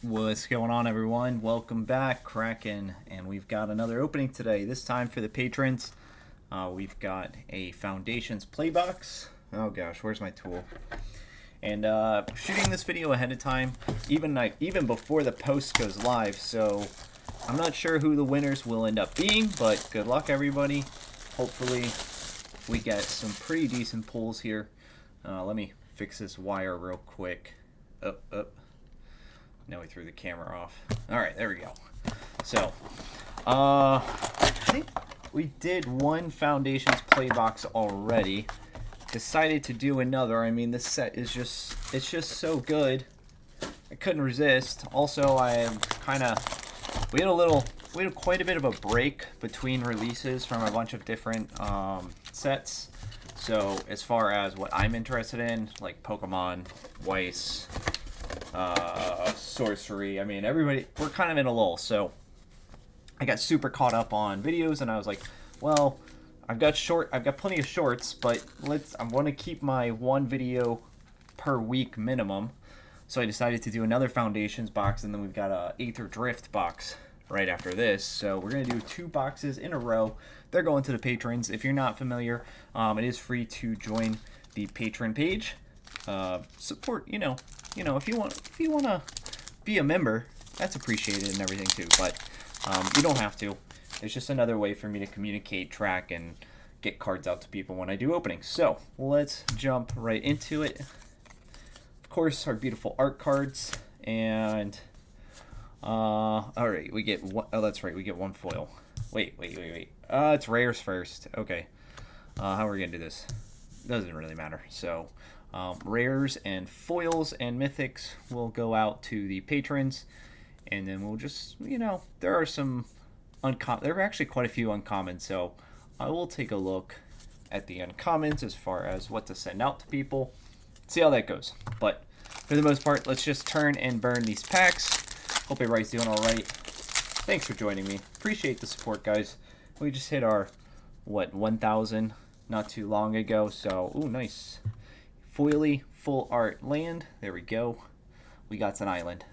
What's going on, everyone? Welcome back, Kraken, and we've got another opening today. This time for the patrons, we've got a Foundations playbox. Oh gosh, where's my tool? And shooting this video ahead of time, even before the post goes live. So I'm not sure who the winners will end up being, but good luck, everybody. Hopefully, we get some pretty decent pulls here. Let me fix this wire real quick. Up. Now we threw the camera off. All right, there we go. So, I think we did one Foundations playbox already. Decided to do another. I mean, this set is it's just so good. I couldn't resist. Also, we had quite a bit of a break between releases from a bunch of different sets. So, as far as what I'm interested in, like Pokemon, Weiss, sorcery, I mean, we're kind of in a lull. So I got super caught up on videos, and I was like, well, I've got plenty of shorts, but I want to keep my one video per week minimum. So I decided to do another Foundations box, and then we've got a Aether Drift box right after this. So we're gonna do 2 boxes in a row. They're going to the patrons. If you're not familiar, it is free to join the Patron page. Support, if you want to be a member, that's appreciated and everything too. But you don't have to. It's just another way for me to communicate, track, and get cards out to people when I do openings. So let's jump right into it. Of course, our beautiful art cards, and all right, we get one. Oh, that's right, we get one foil. Wait. It's rares first. Okay. How are we gonna do this? Doesn't really matter. So. Rares and foils and mythics will go out to the patrons, and then we'll just, there are some there are actually quite a few uncommons, so I will take a look at the uncommons as far as what to send out to people, see how that goes. But for the most part, let's just turn and burn these packs. Hope everybody's doing all right. Thanks for joining me. Appreciate the support, guys. We just hit our 1,000 not too long ago, so ooh, nice. Foily full art land. There we go. We got an island.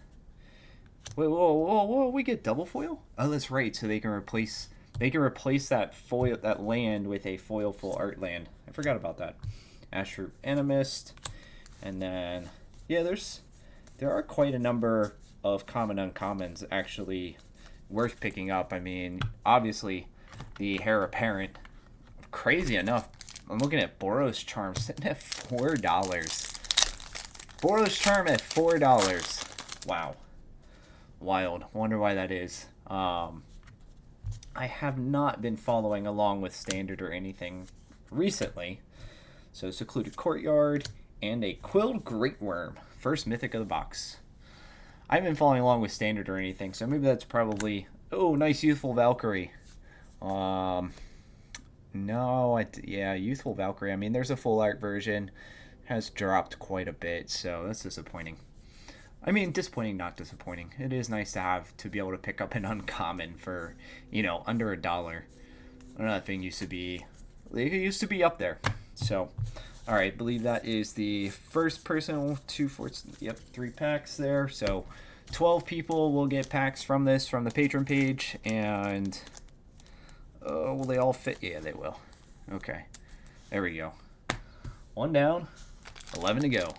Wait, whoa! We get double foil? Oh, that's right. So they can replace that land with a foil full art land. I forgot about that. Ashford Animist, and then there are quite a number of common uncommons actually worth picking up. I mean, obviously the Heir Apparent. Crazy enough, I'm looking at Boros Charm sitting at $4. Boros Charm at $4. Wow. Wild. Wonder why that is. I have not been following along with Standard or anything recently. So Secluded Courtyard and a Quilled Great Worm. First mythic of the box. I haven't been following along with Standard or anything, so maybe that's probably... Oh, nice Youthful Valkyrie. No, Youthful Valkyrie. I mean, there's a full art version. Has dropped quite a bit, so that's disappointing. I mean, disappointing, not disappointing. It is nice to be able to pick up an uncommon for, under $1. Another thing used to be up there. So, all right, I believe that is the first person. 3 packs there. So, 12 people will get packs from the Patron page, and... will they all fit? Yeah, they will. Okay. There we go. 1 down, 11 to go.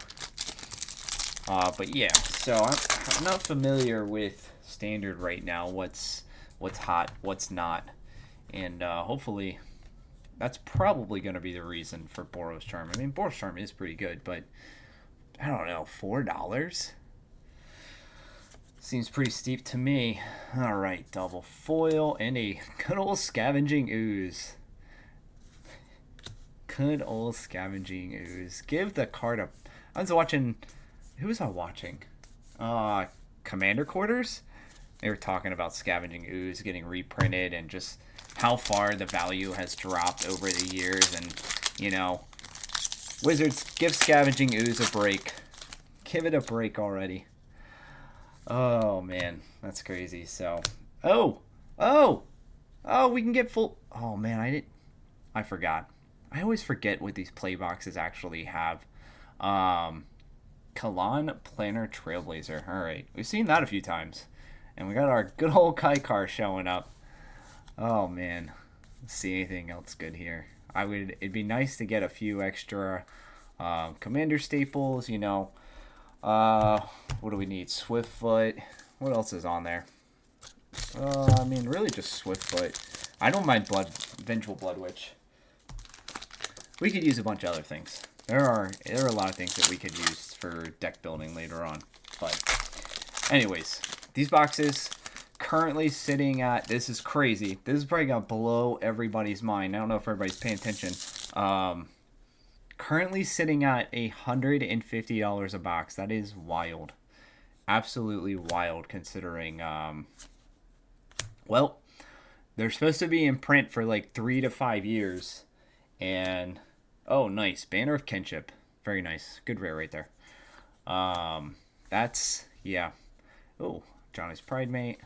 But yeah, so I'm not familiar with Standard right now. What's hot, what's not. And hopefully that's probably going to be the reason for Boros Charm. I mean, Boros Charm is pretty good, but I don't know, $4? Seems pretty steep to me. All right, double foil and a good old Scavenging Ooze. Good old Scavenging Ooze. Give the card a... I was watching... Who was I watching? Commander Quarters? They were talking about Scavenging Ooze getting reprinted and just how far the value has dropped over the years. And, Wizards, give Scavenging Ooze a break. Give it a break already. Oh, man. That's crazy. So, we can get full... Oh, man, I forgot. I always forget what these play boxes actually have. Kalan Planner Trailblazer. All right, we've seen that a few times, and we got our good old Kai car showing up. Oh man, let's see anything else good here. It'd be nice to get a few extra commander staples. You know, what do we need? Swiftfoot. What else is on there? I mean, really just Swiftfoot. I don't mind Vengeful Blood Witch. We could use a bunch of other things. There are a lot of things that we could use for deck building later on. But anyways, these boxes currently sitting at, this is crazy. This is probably gonna blow everybody's mind. I don't know if everybody's paying attention. Currently sitting at $150 a box. That is wild. Absolutely wild considering well, they're supposed to be in print for like 3 to 5 years. And oh, nice. Banner of Kinship. Very nice. Good rare right there. That's, yeah. Oh, Johnny's Pride Mate.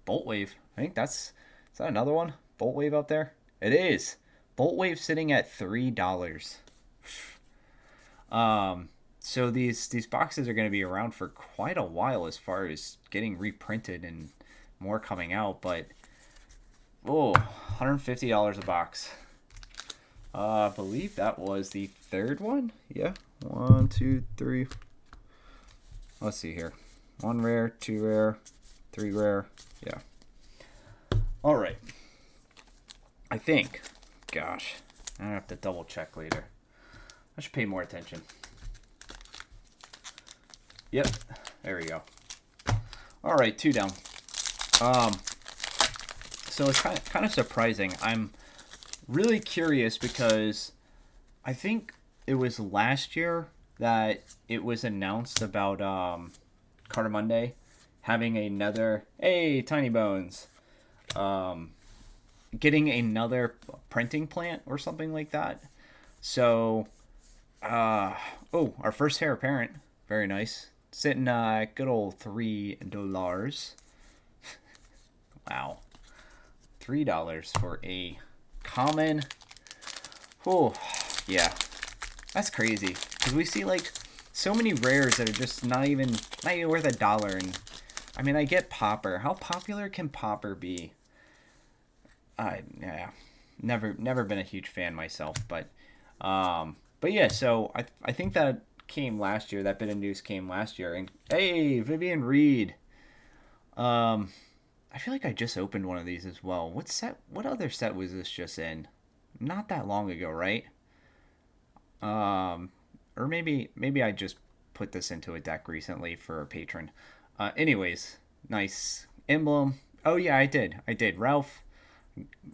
Bolt Wave. I think is that another one? Bolt Wave up there? It is. Bolt Wave sitting at $3. So these boxes are going to be around for quite a while as far as getting reprinted and more coming out, but oh, $150 a box. I believe that was the third one. Yeah, 1, 2, 3. Let's see here. 1 rare, 2 rare, 3 rare. Yeah. All right. I think. Gosh, I have to double check later. I should pay more attention. Yep, there we go. All right, 2 down. So it's kind of surprising. I'm really curious because I think it was last year that it was announced about Carter Monday having another, hey, Tiny Bones, getting another printing plant or something like that. So, oh, our first heir apparent, very nice. Sitting good old $3. Wow. $3 for a common. Oh, yeah. That's crazy. Because we see like so many rares that are just not even worth $1. And I mean, I get Popper. How popular can Popper be? Yeah. Never been a huge fan myself, but yeah, so I think that came last year. That bit of news came last year, and hey, Vivian Reed. I feel like I just opened one of these as well. What other set was this just in? Not that long ago, right? Or maybe I just put this into a deck recently for a patron. Anyways, nice emblem. Oh yeah, I did. Ralph.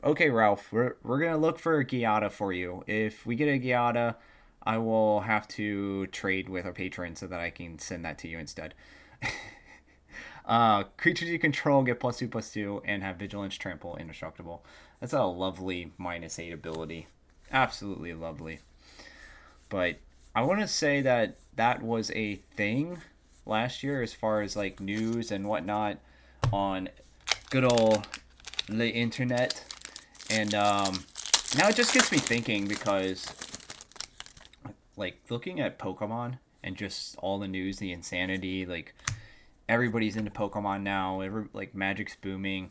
Okay, Ralph, we're gonna look for a Giada for you. If we get a Giada, I will have to trade with a patron so that I can send that to you instead. Creatures you control get +2/+2 and have Vigilance, Trample, Indestructible. That's a lovely -8 ability. Absolutely lovely. But I want to say that was a thing last year as far as like news and whatnot on good old the internet. And now it just gets me thinking because like looking at Pokemon and just all the news, the insanity, like everybody's into Pokemon now. Like Magic's booming.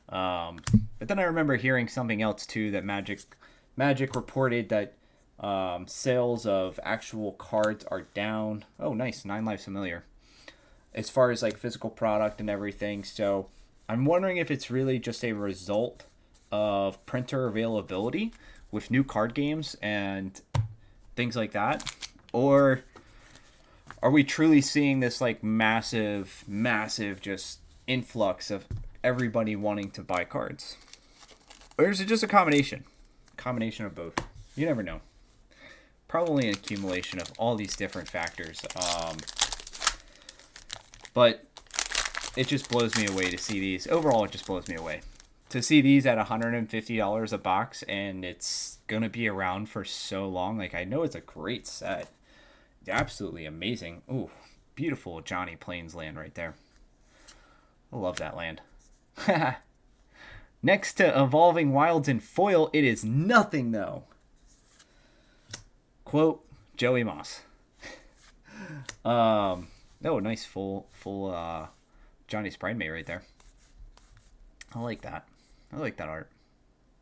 But then I remember hearing something else too, that Magic reported that sales of actual cards are down. Oh, nice. 9 Lives Familiar. As far as like physical product and everything. So I'm wondering if it's really just a result of printer availability with new card games and things like that, or are we truly seeing this like massive just influx of everybody wanting to buy cards, or is it just a combination of both? You never know. Probably an accumulation of all these different factors. But it just blows me away to see these. Overall, it just blows me away to see these at $150 a box, and it's gonna be around for so long. Like, I know it's a great set, absolutely amazing. Ooh, beautiful Johnny Plains land right there. I love that land. Next to Evolving Wilds in foil, it is nothing though. Quote Joey Moss. Oh, nice full Johnny's Bridemate right there. I like that. I like that art.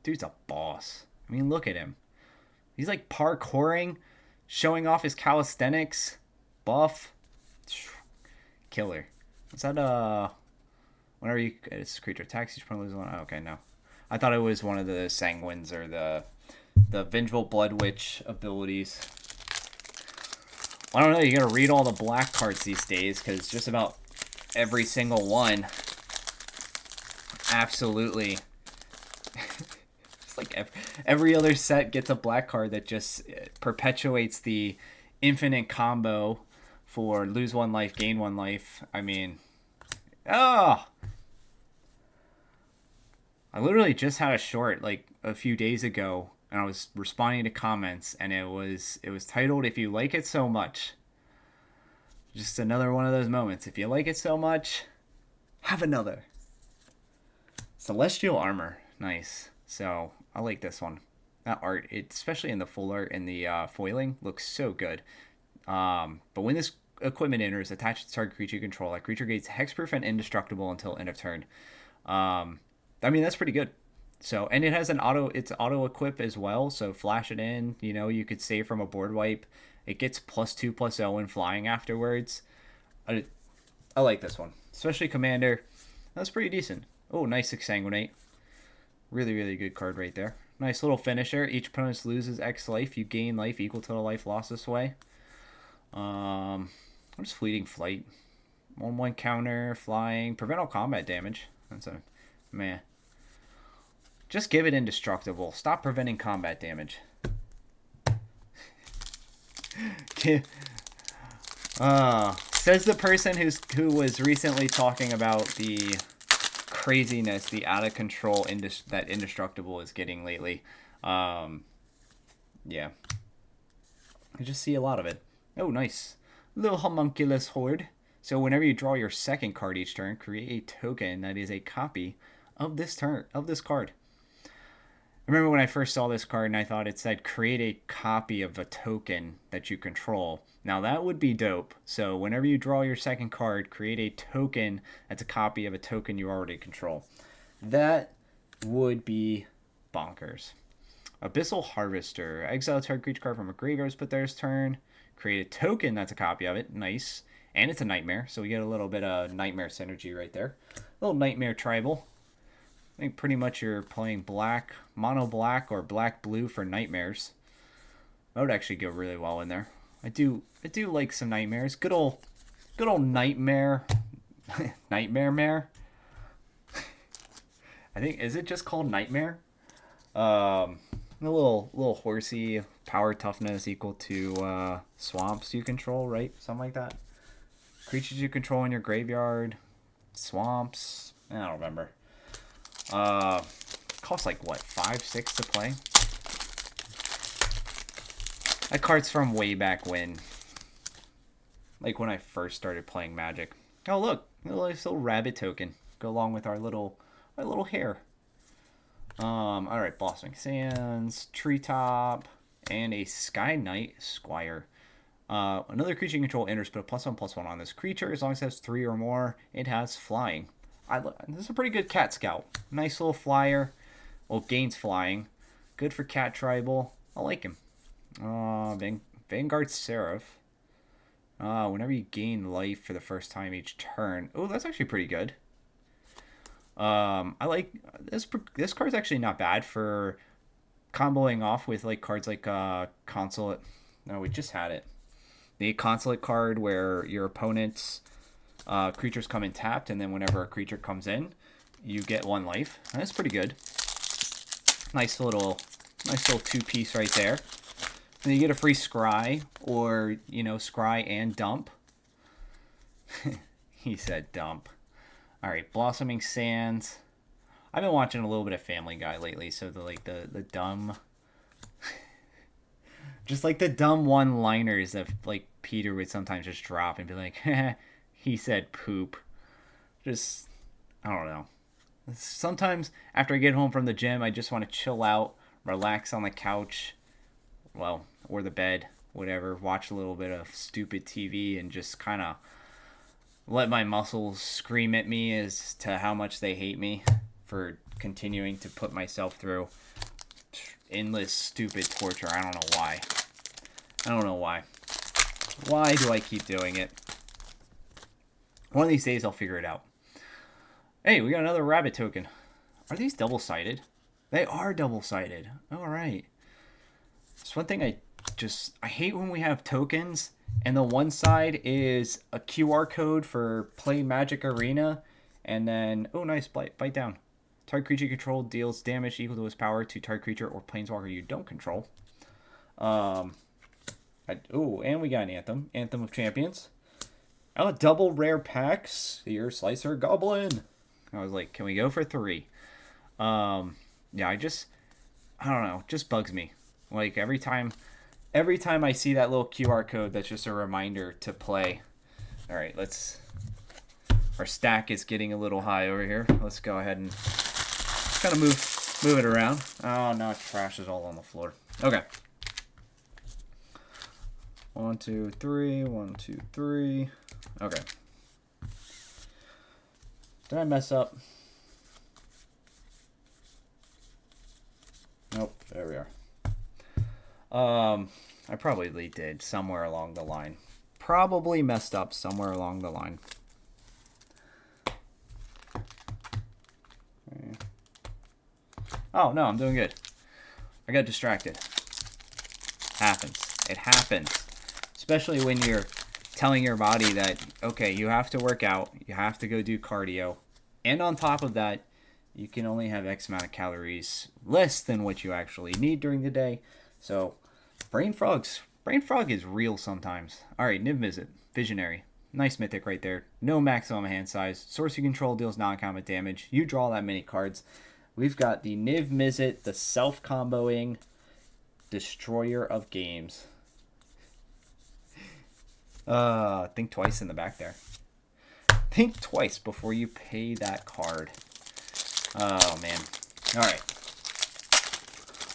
Dude's a boss. I mean, look at him. He's like parkouring, showing off his calisthenics, buff, killer. Is that whenever you it's creature attacks, each opponent loses one? Oh, okay, no. I thought it was one of the Sanguines or the Vengeful Blood Witch abilities. I don't know. You gotta read all the black cards these days because just about every single one, absolutely. It's like every other set gets a black card that just perpetuates the infinite combo for lose one life, gain one life. I mean, oh, I literally just had a short like a few days ago, and I was responding to comments, and it was titled "If You Like It So Much." Just another one of those moments. If you like it so much, have another. Celestial Armor, nice. So I like this one. That art, especially in the full art and the foiling, looks so good. But when this equipment enters, attached to target creature you control, that creature gains hexproof and indestructible until end of turn. I mean, that's pretty good. So, and it has it's auto equip as well. So flash it in. You know, you could save from a board wipe. It gets +2/+0 in flying afterwards. I like this one, especially Commander. That's pretty decent. Oh, nice Exsanguinate. Really, really good card right there. Nice little finisher. Each opponent loses X life. You gain life equal to the life lost this way. What is Fleeting Flight? 1/1 counter, flying, prevent all combat damage. That's a meh. Just give it indestructible. Stop preventing combat damage. Says the person who was recently talking about the craziness, the out of control that indestructible is getting lately. Yeah, I just see a lot of it. Oh, nice. Little homunculus horde. So whenever you draw your second card each turn, create a token that is a copy of this card. I remember when I first saw this card and I thought it said create a copy of a token that you control. Now that would be dope. So whenever you draw your second card, create a token that's a copy of a token you already control. That would be bonkers. Abyssal Harvester. Exile a target creature card from a graveyard, put theirs turn. Create a token that's a copy of it. Nice. And it's a nightmare, so we get a little bit of nightmare synergy right there. A little nightmare tribal. I think pretty much you're playing black, mono black, or black blue for nightmares. That would actually go really well in there. I do like some nightmares. Good old nightmare, nightmare mare. I think, is it just called nightmare? A little horsey, power toughness equal to swamps you control, right? Something like that. Creatures you control in your graveyard, swamps. I don't remember. Costs like what, 5, 6 to play? That card's from way back when. Like when I first started playing Magic. Oh look, a little rabbit token. Go along with our little hair. Alright, Blossoming Sands, Treetop, and a Sky Knight Squire. Another creature you control enters, put a +1/+1 on this creature. As long as it has 3 or more, it has flying. This is a pretty good cat scout. Nice little flyer. Well, gains flying. Good for cat tribal. I like him. Vanguard Seraph. Whenever you gain life for the first time each turn. Oh, that's actually pretty good. I like this card's actually not bad for comboing off with like cards like Consulate. No, we just had it. The Consulate card where your opponent's creatures come in tapped, and then whenever a creature comes in, you get 1 life. That's pretty good. Nice little 2-piece right there. And you get a free scry, or scry and dump. He said dump. All right, Blossoming Sands. I've been watching a little bit of Family Guy lately, so the dumb, just like the dumb one-liners that like Peter would sometimes just drop and be like, he said poop. Just, I don't know. Sometimes after I get home from the gym, I just want to chill out, relax on the couch, or the bed, whatever, watch a little bit of stupid TV and just kind of let my muscles scream at me as to how much they hate me for continuing to put myself through endless stupid torture. I don't know why. I don't know why. Why do I keep doing it? One of these days I'll figure it out. Hey, we got another rabbit token. Are these double-sided? They are double-sided. All right. It's one thing I hate when we have tokens and the one side is a QR code for Play Magic Arena, and then, oh nice, bite down. Target creature you control deals damage equal to its power to target creature or planeswalker you don't control. And we got an Anthem. Anthem of Champions. Oh, double rare packs. Here, Slicer Goblin. I was like, can we go for 3? Yeah, I don't know, just bugs me. Like every time I see that little QR code, that's just a reminder to play. All right, our stack is getting a little high over here. Let's go ahead and kind of move it around. Oh, no, trash is all on the floor. Okay. 1, 2, 3, 1, 2, 3. Okay. Did I mess up? Nope, there we are. I probably did somewhere along the line. Probably messed up somewhere along the line. Okay. Oh, no, I'm doing good. I got distracted. Happens. It happens. Especially when you're telling your body that, okay, you have to work out, you have to go do cardio, and on top of that, you can only have X amount of calories less than what you actually need during the day. So, brain frog is real sometimes. Alright, Niv Mizzet, Visionary. Nice mythic right there. No maximum hand size. Source you control deals non-combat damage. You draw that many cards. We've got the Niv Mizzet, the self-comboing Destroyer of Games. Think twice in the back there. Think twice before you pay that card. Oh, man. Alright.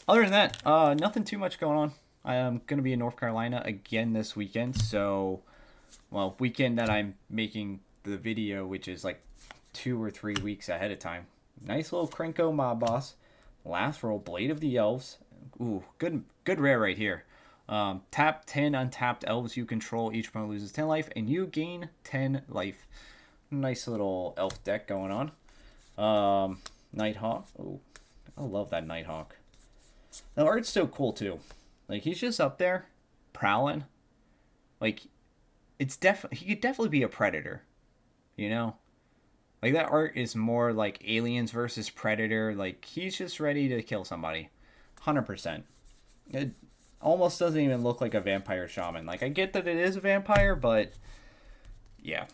Other than that, nothing too much going on. I am going to be in North Carolina again this weekend. So, well, weekend that I'm making the video, which is like 2 or 3 weeks ahead of time. Nice little Krenko Mob Boss. Last roll, Blade of the Elves. Ooh, good rare right here. Tap 10 untapped elves you control. Each opponent loses 10 life, and you gain 10 life. Nice little elf deck going on. Nighthawk. Oh, I love that Nighthawk. The art's so cool too. Like he's just up there, prowling. Like he could definitely be a predator. You know, like that art is more like Aliens versus Predator. Like he's just ready to kill somebody, 100%. It almost doesn't even look like a vampire shaman. Like I get that it is a vampire, but yeah.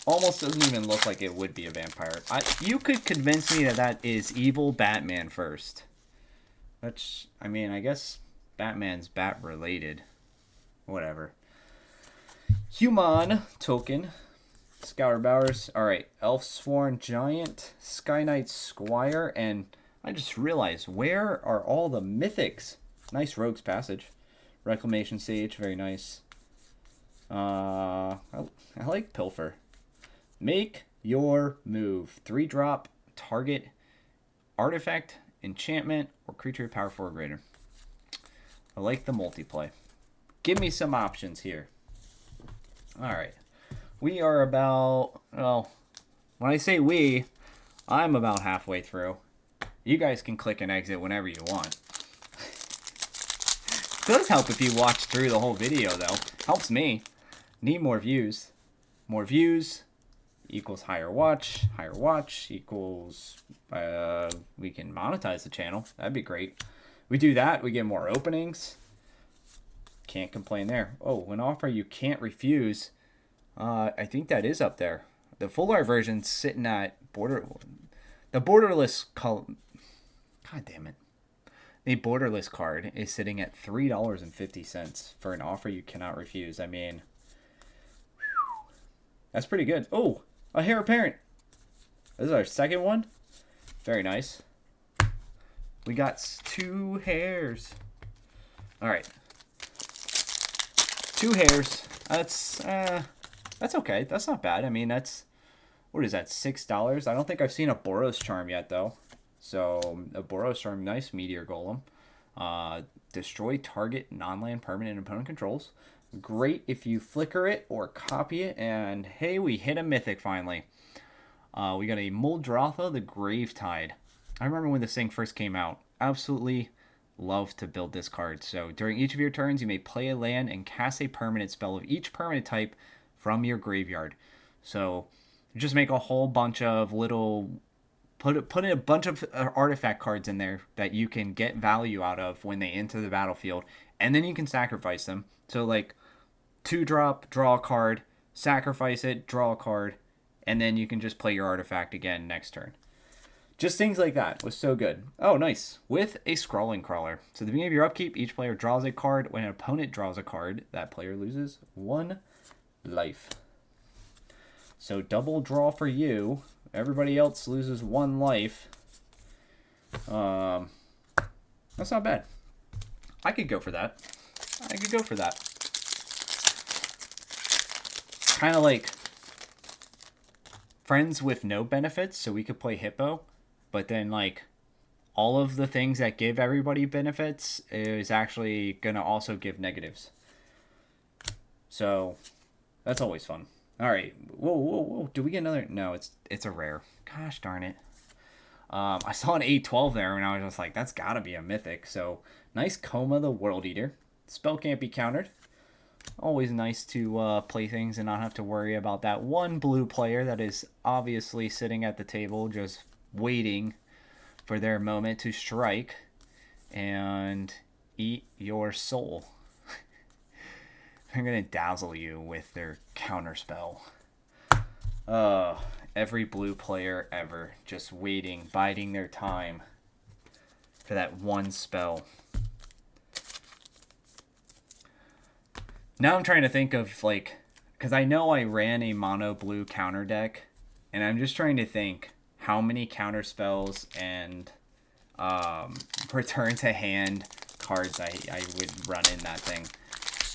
Almost doesn't even look like it would be a vampire. You could convince me that is evil Batman first. Which, I mean, I guess Batman's bat-related. Whatever. Human token. Scour Bowers. Alright, Elf Sworn Giant. Sky Knight Squire. And I just realized, where are all the mythics? Nice Rogue's Passage. Reclamation Sage, very nice. I like Pilfer. Make your move. 3-drop, target, artifact, enchantment, or creature power 4 or greater. I like the multiplay. Give me some options here. Alright. We are about, well, when I say we, I'm about halfway through. You guys can click and exit whenever you want. It does help if you watch through the whole video, though. Helps me. Need more views. More views equals higher watch equals we can monetize the channel. That'd be great. We do that, we get more openings. Can't complain there. Oh, an offer you can't refuse. I think that is up there. The full art version's sitting at the borderless color. God damn it. The borderless card is sitting at $3.50 for an offer you cannot refuse. I mean, that's pretty good. Oh, a heir apparent. This is our second one. Very nice. We got 2 hairs. All right. 2 hairs. That's okay. That's not bad. I mean, that's, what is that, $6? I don't think I've seen a Boros Charm yet, though. So, a Boros Charm, nice Meteor Golem. Destroy target non-land permanent opponent controls. Great if you flicker it or copy it. And, hey, we hit a mythic finally. We got a Muldrotha the Gravetide. I remember when this thing first came out. Absolutely love to build this card. So during each of your turns, you may play a land and cast a permanent spell of each permanent type from your graveyard. So just make a whole bunch of little, put in a bunch of artifact cards in there that you can get value out of when they enter the battlefield, and then you can sacrifice them. So like 2-drop, draw a card, sacrifice it, draw a card, and then you can just play your artifact again next turn. Just things like that was so good. Oh, nice. With a Scrawling Crawler. So at the beginning of your upkeep, each player draws a card. When an opponent draws a card, that player loses 1 life. So double draw for you. Everybody else loses 1 life. That's not bad. I could go for that. Kind of like friends with no benefits, so we could play Hippo. But then, like, all of the things that give everybody benefits is actually going to also give negatives. So, that's always fun. All right. Whoa. Do we get another? No, it's a rare. Gosh darn it. I saw an 8/12 there, and I was just like, that's got to be a mythic. So, nice Coma the World Eater. Spell can't be countered. Always nice to play things and not have to worry about that one blue player that is obviously sitting at the table just waiting for their moment to strike and eat your soul. They're going to dazzle you with their counterspell. Every blue player ever just waiting, biding their time for that one spell. Now I'm trying to think of, like, because I know I ran a mono blue counter deck, and I'm just trying to think how many counter spells and return to hand cards I would run in that thing.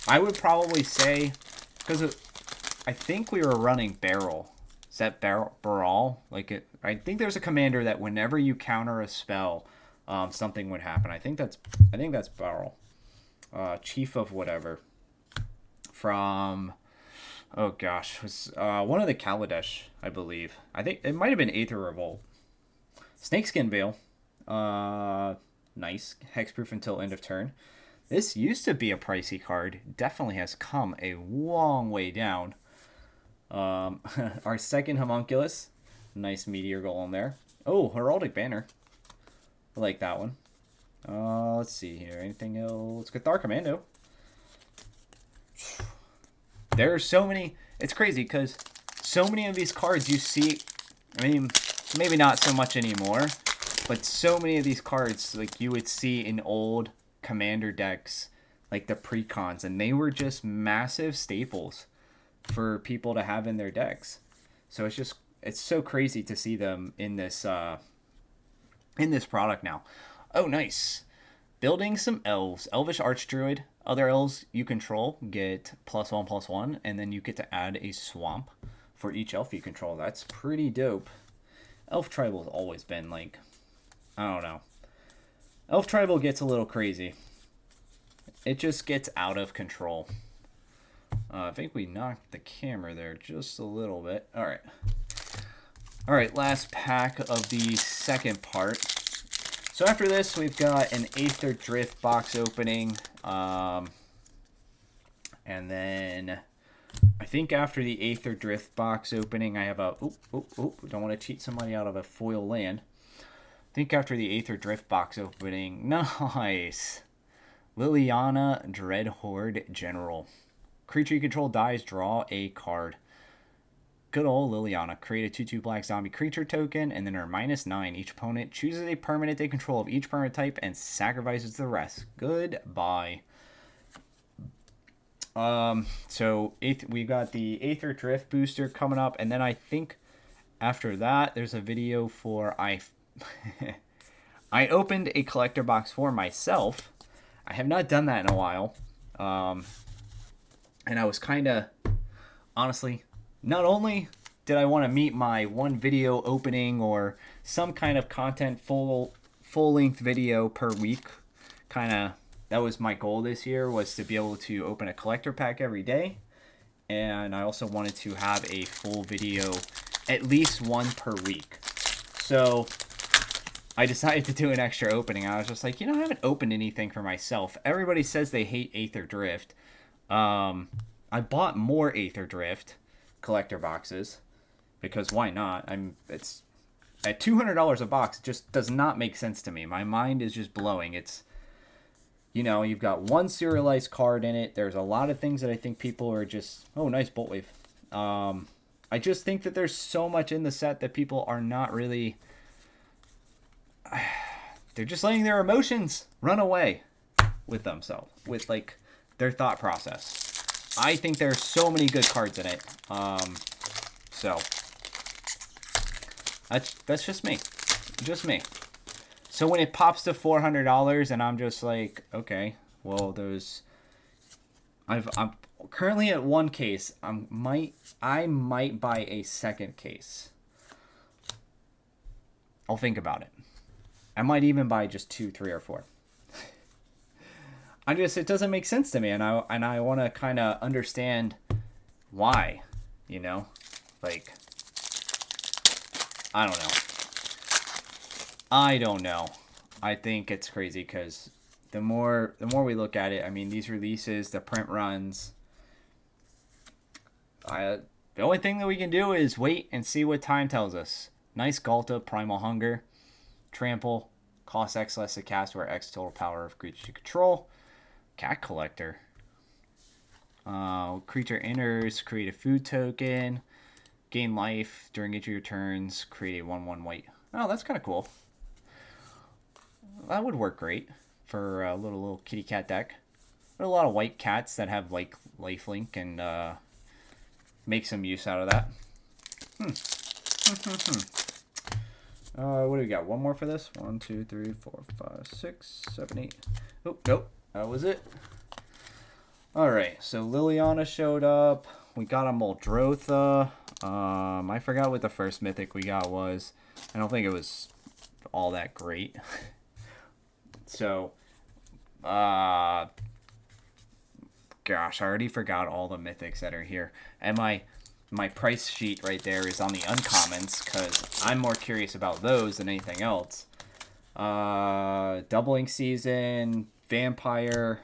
I would probably say, because I think we were running Barrel. Is that Barrel? I think there's a commander that whenever you counter a spell, something would happen. I think that's Barrel. Chief of whatever. From, oh gosh, was one of the Kaladesh, I believe. I think it might have been Aether Revolt. Snakeskin Veil. Nice. Hexproof until end of turn. This used to be a pricey card. Definitely has come a long way down. Our second Homunculus. Nice Meteor Golem there. Oh, Heraldic Banner. I like that one. Let's see here. Anything else? Cathar Commando. There are so many. It's crazy because so many of these cards you see. I mean, maybe not so much anymore, but so many of these cards like you would see in old commander decks, like the precons, and they were just massive staples for people to have in their decks. So it's so crazy to see them in this product now. Oh, nice. Building some elves. Elvish Archdruid. Other elves you control get +1/+1, and then you get to add a swamp for each elf you control. That's pretty dope. Elf Tribal has always been like, I don't know. Elf Tribal gets a little crazy. It just gets out of control. I think we knocked the camera there just a little bit. All right, last pack of the second part. So after this, we've got an Aether Drift box opening. And then I think after the Aether Drift box opening, I have a... don't want to cheat somebody out of a foil land. I think after the Aether Drift box opening... Nice! Liliana Dreadhorde General. Creature you control dies, draw a card. Good old Liliana. Create a 2/2 black zombie creature token, and then her -9. Each opponent chooses a permanent they control of each permanent type and sacrifices the rest. Goodbye. So we got the Aether Drift booster coming up, and then I think after that there's a video for I opened a collector box for myself. I have not done that in a while. And I was kind of, honestly, not only did I want to meet my one video opening or some kind of content full length video per week, kind of that was my goal this year, was to be able to open a collector pack every day. And I also wanted to have a full video, at least one per week. So I decided to do an extra opening. I was just like, I haven't opened anything for myself. Everybody says they hate Aether Drift. I bought more Aether Drift collector boxes because why not? It's at $200 a box. It just does not make sense to me. My mind is just blowing. It's, you've got one serialized card in it. There's a lot of things that I think people are just, oh, nice bolt wave. I just think that there's so much in the set that people are not really, they're just letting their emotions run away with themselves, with like their thought process. I think there's so many good cards in it. So that's just me. Just me. So when it pops to $400 and I'm just like, okay, well, I'm currently at one case. I might buy a second case. I'll think about it. I might even buy just 2, 3, or 4. It doesn't make sense to me, and I want to kind of understand why, like, I don't know. I think it's crazy because the more we look at it, I mean, these releases, the print runs, the only thing that we can do is wait and see what time tells us. Nice Galta, Primal Hunger, Trample, cost X less to cast, where X total power of creature you control. Cat Collector. Creature enters, create a food token, gain life during each of your turns, create a 1/1 white. Oh, that's kind of cool. That would work great for a little kitty cat deck. There are a lot of white cats that have like lifelink and make some use out of that. What do we got? One more for this? 1, 2, 3, 4, 5, 6, 7, 8. Oh, nope. That was it. Alright, so Liliana showed up. We got a Muldrotha. I forgot what the first mythic we got was. I don't think it was all that great. So, gosh, I already forgot all the mythics that are here. And my price sheet right there is on the uncommons, because I'm more curious about those than anything else. Doubling Season, Vampire.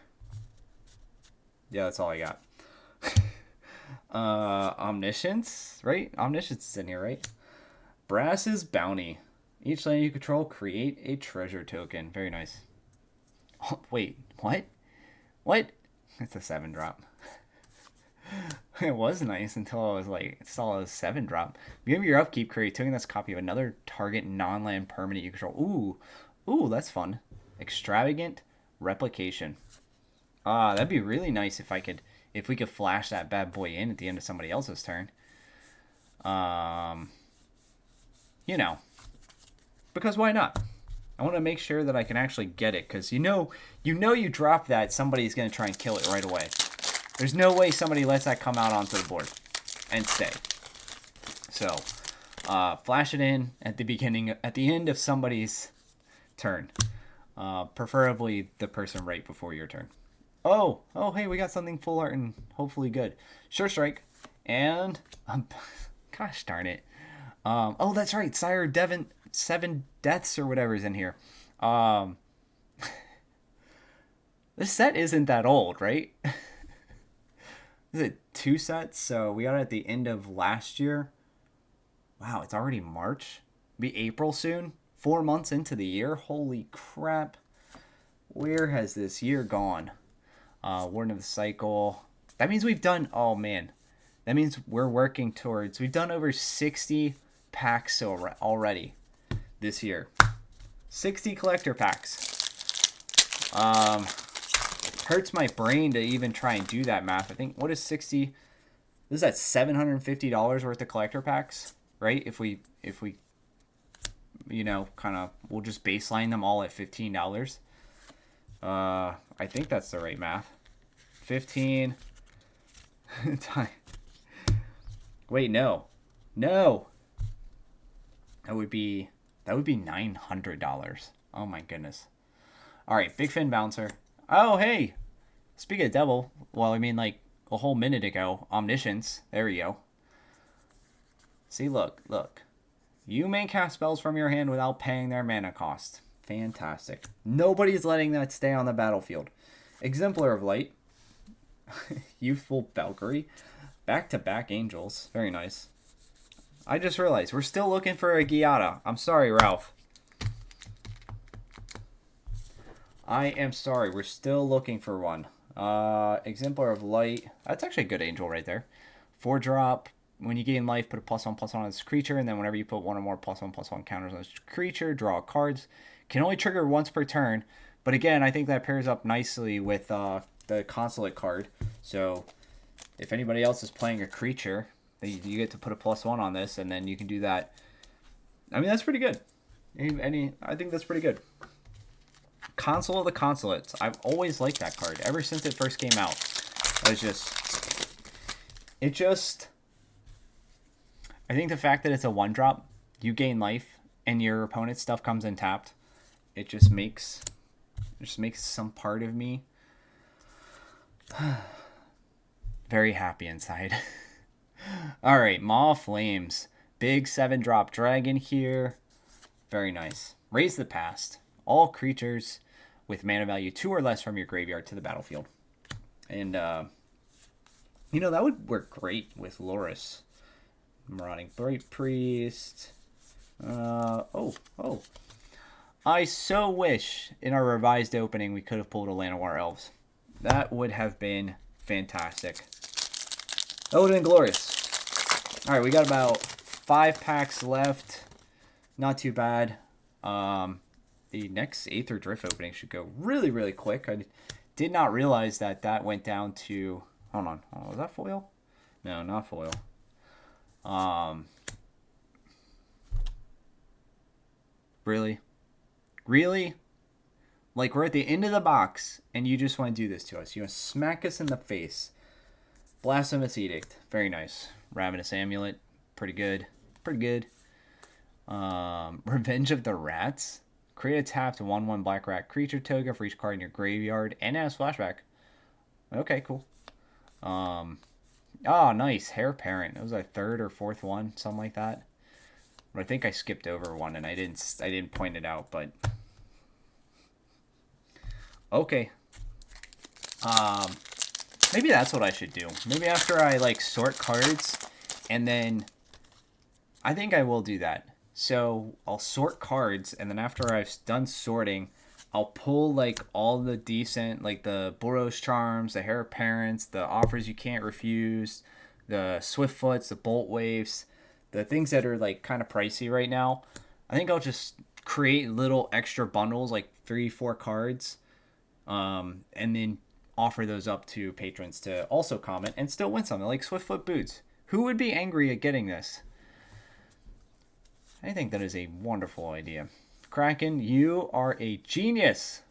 Yeah, that's all I got. Omniscience, right? Omniscience is in here, right? Brass's Bounty. Each land you control, create a treasure token. Very nice. Oh, wait, what? What? It's a 7-drop. It was nice until I was like, saw a 7-drop. Give your upkeep, create a token that's a copy of another target non-land permanent you control. Ooh, that's fun. Extravagant Replication. That'd be really nice if we could flash that bad boy in at the end of somebody else's turn. Because why not? I want to make sure that I can actually get it, because you drop that, somebody's going to try and kill it right away. There's no way somebody lets that come out onto the board and stay. So, flash it in at the end of somebody's turn. Preferably the person right before your turn. Oh, hey, we got something full art and hopefully good. Sure Strike. And, gosh darn it. Oh, that's right. Sire Devon, 7 Deaths or whatever is in here. This set isn't that old, right? Is it 2 sets? So we got it at the end of last year. Wow, it's already March. It'll be April soon. 4 months into the year. Holy crap. Where has this year gone? Warden of the Cycle. That means we've done, oh man. That means we're working towards, we've done over 60 packs already this year. 60 collector packs. Hurts my brain to even try and do that math. I think, what is 60? This is at $750 worth of collector packs, right? If we we'll just baseline them all at $15. I think that's the right math. 15 Time. Wait, no. No. That would be $900. Oh my goodness. All right, Big Fin Bouncer. Oh, hey. Speaking of devil, well, I mean like a whole minute ago, Omniscience. There you go. See, look. You may cast spells from your hand without paying their mana cost. Fantastic. Nobody's letting that stay on the battlefield. Exemplar of Light. Youthful Valkyrie. Back-to-back Angels. Very nice. I just realized we're still looking for a Giada. I'm sorry, Ralph. I am sorry. We're still looking for one. Exemplar of Light. That's actually a good angel right there. 4-drop. When you gain life, put a +1/+1 on this creature, and then whenever you put one or more +1/+1 counters on this creature, draw cards. Can only trigger once per turn. But again, I think that pairs up nicely with the Consulate card. So if anybody else is playing a creature, you get to put a +1 on this, and then you can do that. I mean, that's pretty good. I think that's pretty good. Consul of the Consulates. I've always liked that card ever since it first came out. I think the fact that it's a 1-drop, you gain life, and your opponent's stuff comes in tapped, it just makes some part of me very happy inside. All right, Maw of Flames. Big 7-drop dragon here. Very nice. Raise the Past. All creatures with mana value 2 or less from your graveyard to the battlefield. And, you know, that would work great with Loris. Marauding Bright Priest. I so wish in our revised opening we could have pulled a Llanowar Elves. That would have been fantastic. That would have been glorious. All right, we got about 5 packs left. Not too bad. The next Aether Drift opening should go really, really quick. I did not realize that went down to... Hold on. Was that foil? No, not foil. Really? Like, we're at the end of the box, and you just want to do this to us. You want to smack us in the face. Blasphemous Edict. Very nice. Ravenous Amulet. Pretty good. Revenge of the Rats. Create a tapped 1/1 black rat creature token for each card in your graveyard, and has flashback. Okay, cool. Nice. Hair Parent. It was a 3rd or 4th one, something like that. But I think I skipped over one, and I didn't point it out, but... Okay. Maybe that's what I should do. Maybe after I, like, sort cards, and then... I think I will do that. So, I'll sort cards, and then after I've done sorting, I'll pull, like, all the decent, like, the Boros Charms, the Hair Parents, the Offers You Can't Refuse, the Swiftfoots, the Bolt Waves, the things that are, like, kind of pricey right now. I think I'll just create little extra bundles, like 3-4 cards, and then offer those up to patrons to also comment and still win something, like Swiftfoot Boots. Who would be angry at getting this? I think that is a wonderful idea. Kraken, you are a genius.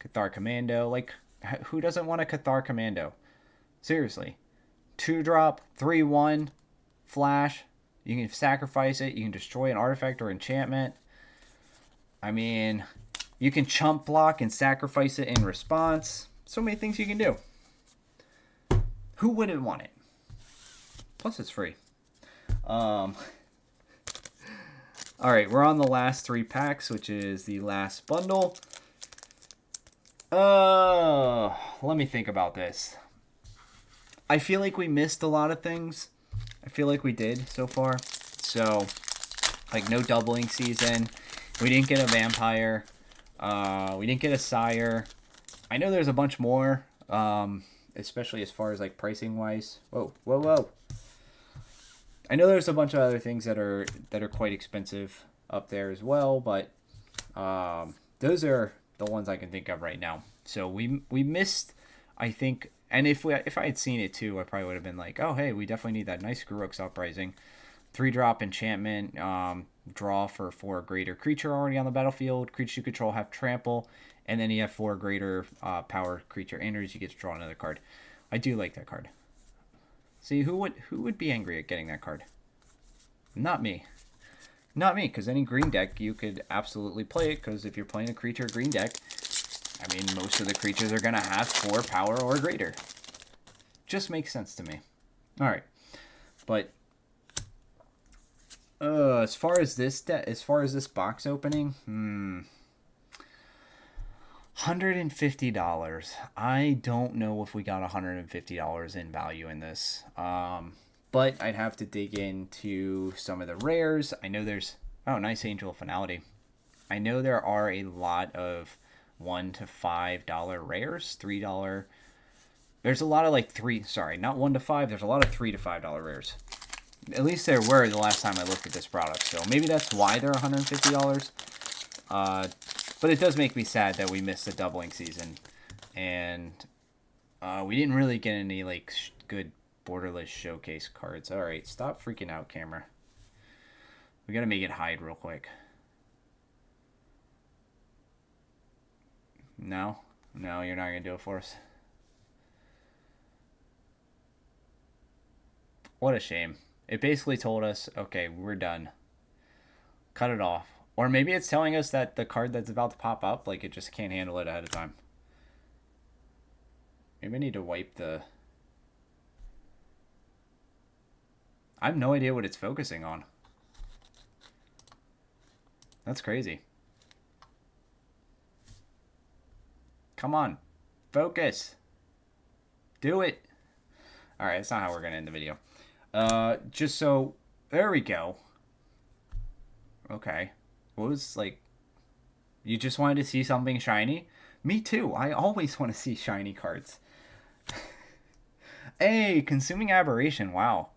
Cathar Commando. Like, who doesn't want a Cathar Commando? Seriously. 2-drop, 3/1, flash. You can sacrifice it. You can destroy an artifact or enchantment. I mean, you can chump block and sacrifice it in response. So many things you can do. Who wouldn't want it? Plus, it's free. All right, we're on the last 3 packs, which is the last bundle. Let me think about this. I feel like we missed a lot of things. I feel like we did so far. So, like, no doubling season. We didn't get a vampire. We didn't get a sire. I know there's a bunch more, especially as far as, like, pricing-wise. Whoa. I know there's a bunch of other things that are quite expensive up there as well, but those are the ones I can think of right now. So we missed, I think, and if I had seen it too, I probably would have been like, oh hey, we definitely need that nice Garruk's Uprising, 3-drop enchantment, draw for 4 greater creature already on the battlefield. Creatures you control have trample, and then you have 4 greater power creature enters. You get to draw another card. I do like that card. See, who would be angry at getting that card? Not me. Not me, because any green deck, you could absolutely play it, because if you're playing a creature green deck, I mean, most of the creatures are going to have 4 power or greater. Just makes sense to me. Alright. But, as far as this box opening, $150. I don't know if we got $150 in value in this. But I'd have to dig into some of the rares. I know there's... Oh, nice Angel of Finality. I know there are a lot of $1 to $5 rares. $3... There's a lot of like not 1 to 5. There's a lot of $3 to $5 rares. At least there were the last time I looked at this product. So maybe that's why they're $150. But it does make me sad that we missed the doubling season. And we didn't really get any like good borderless showcase cards. Alright, stop freaking out, camera. We gotta make it hide real quick. No? No, you're not gonna do it for us. What a shame. It basically told us, okay, we're done. Cut it off. Or maybe it's telling us that the card that's about to pop up, like, it just can't handle it ahead of time. Maybe I need to wipe the... I have no idea what it's focusing on. That's crazy. Come on. Focus. Do it. Alright, that's not how we're going to end the video. Just so... There we go. Okay. What was, like... You just wanted to see something shiny? Me too. I always want to see shiny cards. Hey, Consuming Aberration. Wow.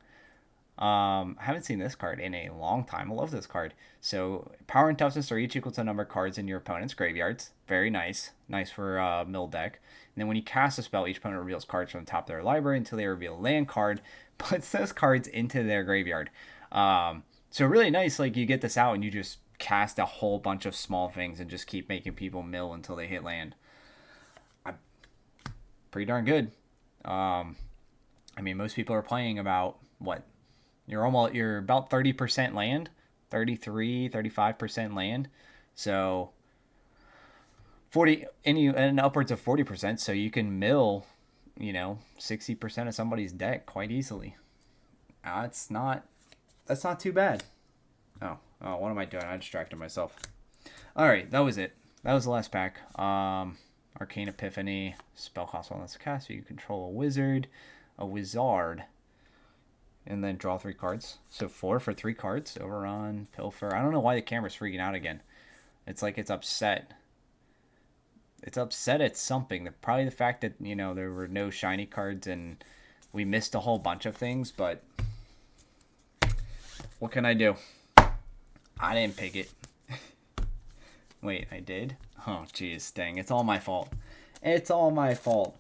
I haven't seen this card in a long time. I love this card. So, power and toughness are each equal to the number of cards in your opponent's graveyards. Very nice. Nice for mill deck. And then when you cast a spell, each opponent reveals cards from the top of their library until they reveal a land card. Puts those cards into their graveyard. So really nice, like, you get this out and you just cast a whole bunch of small things and just keep making people mill until they hit land. Pretty darn good. I mean, most people are playing about, what? You're about 30% land, 35% land. So 40 and upwards of 40%, so you can mill, 60% of somebody's deck quite easily. That's not too bad. Oh, what am I doing? I distracted myself. All right, that was it. That was the last pack. Arcane Epiphany, spell cost 1 less to cast, so you control a wizard, and then draw 3 cards. So 4 for 3 cards over on Pilfer. I don't know why the camera's freaking out again. It's like it's upset. It's upset at something. Probably the fact that, there were no shiny cards and we missed a whole bunch of things, but what can I do? I didn't pick it. Wait, I did? Oh, jeez, dang. It's all my fault. It's all my fault.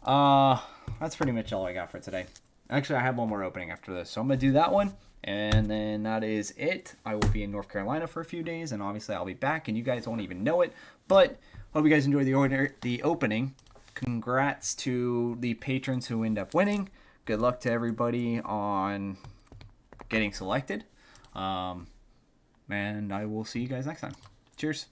That's pretty much all I got for today. Actually, I have one more opening after this, so I'm going to do that one, and then that is it. I will be in North Carolina for a few days, and obviously I'll be back, and you guys won't even know it, but hope you guys enjoyed the opening. Congrats to the patrons who end up winning. Good luck to everybody on getting selected. And I will see you guys next time. Cheers.